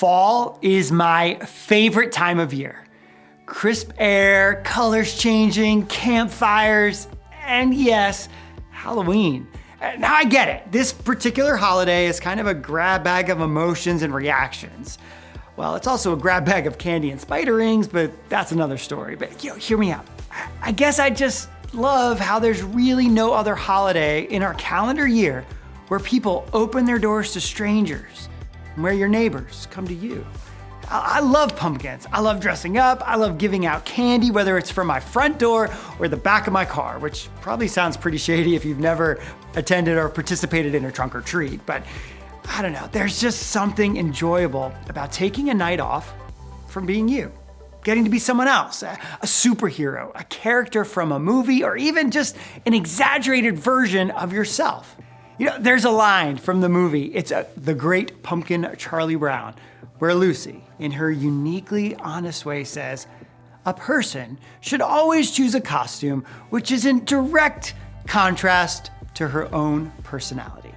Fall is my favorite time of year. Crisp air, colors changing, campfires, and yes, Halloween. Now I get it. This particular holiday is kind of a grab bag of emotions and reactions. Well, it's also a grab bag of candy and spider rings, but that's another story. But hear me out. I guess I just love how there's really no other holiday in our calendar year where people open their doors to strangers and where your neighbors come to you. I love pumpkins. I love dressing up. I love giving out candy, whether it's from my front door or the back of my car, which probably sounds pretty shady if you've never attended or participated in a trunk or treat. But I don't know, there's just something enjoyable about taking a night off from being you, getting to be someone else, a superhero, a character from a movie, or even just an exaggerated version of yourself. There's a line from the movie, it's The Great Pumpkin, Charlie Brown, where Lucy, in her uniquely honest way, says, "A person should always choose a costume which is in direct contrast to her own personality."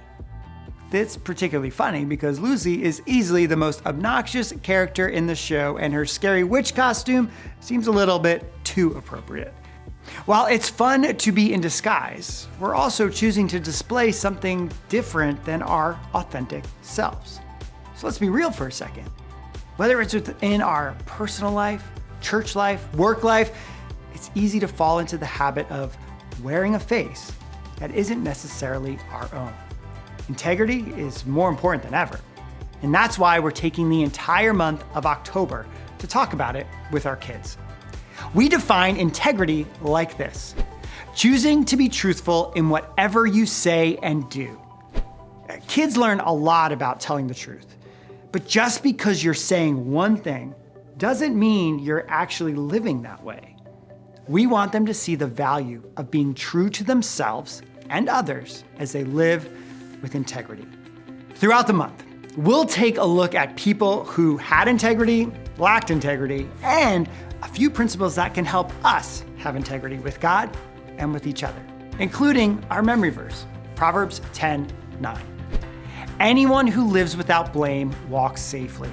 It's particularly funny because Lucy is easily the most obnoxious character in the show, and her scary witch costume seems a little bit too appropriate. While it's fun to be in disguise, we're also choosing to display something different than our authentic selves. So let's be real for a second. Whether it's within our personal life, church life, work life, it's easy to fall into the habit of wearing a face that isn't necessarily our own. Integrity is more important than ever. And that's why we're taking the entire month of October to talk about it with our kids. We define integrity like this: choosing to be truthful in whatever you say and do. Kids learn a lot about telling the truth, but just because you're saying one thing doesn't mean you're actually living that way. We want them to see the value of being true to themselves and others as they live with integrity. Throughout the month, we'll take a look at people who had integrity, lacked integrity, and a few principles that can help us have integrity with God and with each other, including our memory verse, Proverbs 10:9. Anyone who lives without blame walks safely,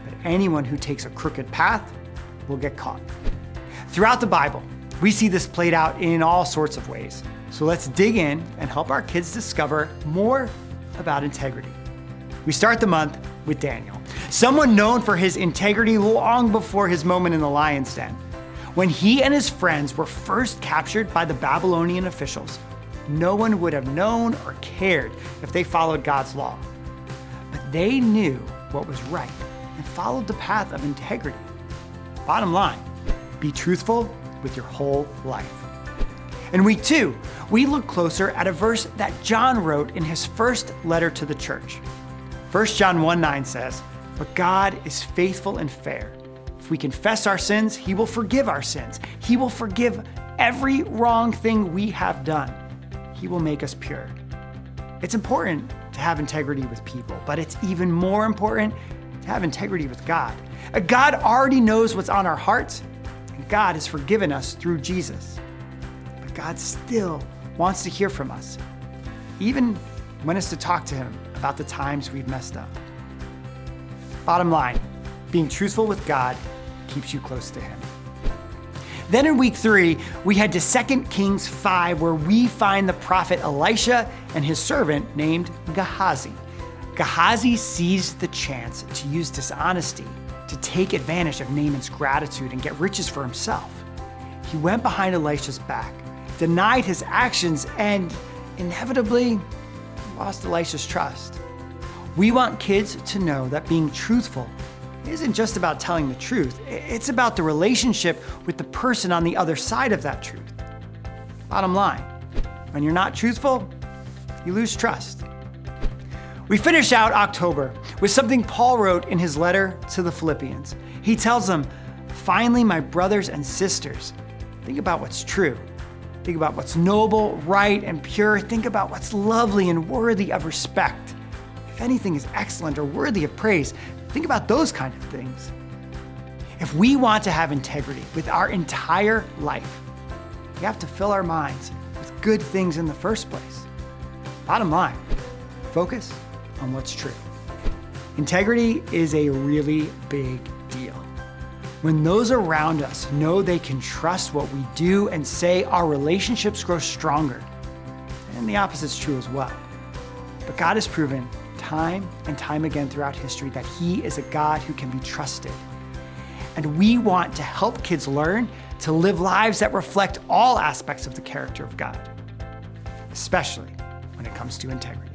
but anyone who takes a crooked path will get caught. Throughout the Bible, we see this played out in all sorts of ways. So let's dig in and help our kids discover more about integrity. We start the month with Daniel, someone known for his integrity long before his moment in the lion's den. When he and his friends were first captured by the Babylonian officials, no one would have known or cared if they followed God's law. But they knew what was right and followed the path of integrity. Bottom line, be truthful with your whole life. In week 2, we look closer at a verse that John wrote in his first letter to the church. 1 John 1:9 says, "But God is faithful and fair. If we confess our sins, he will forgive our sins. He will forgive every wrong thing we have done. He will make us pure." It's important to have integrity with people, but it's even more important to have integrity with God. God already knows what's on our hearts, and God has forgiven us through Jesus. But God still wants to hear from us, even when it's to talk to him about the times we've messed up. Bottom line, being truthful with God keeps you close to him. Then in week 3, we head to 2 Kings 5, where we find the prophet Elisha and his servant named Gehazi. Gehazi seized the chance to use dishonesty to take advantage of Naaman's gratitude and get riches for himself. He went behind Elisha's back, denied his actions, and inevitably lost Elisha's trust. We want kids to know that being truthful isn't just about telling the truth. It's about the relationship with the person on the other side of that truth. Bottom line, when you're not truthful, you lose trust. We finish out October with something Paul wrote in his letter to the Philippians. He tells them, "Finally, my brothers and sisters, think about what's true. Think about what's noble, right, and pure. Think about what's lovely and worthy of respect. If anything is excellent or worthy of praise, think about those kind of things." If we want to have integrity with our entire life, we have to fill our minds with good things in the first place. Bottom line, focus on what's true. Integrity is a really big deal. When those around us know they can trust what we do and say, our relationships grow stronger. And the opposite's true as well. But God has proven time and time again throughout history that He is a God who can be trusted. And we want to help kids learn to live lives that reflect all aspects of the character of God, especially when it comes to integrity.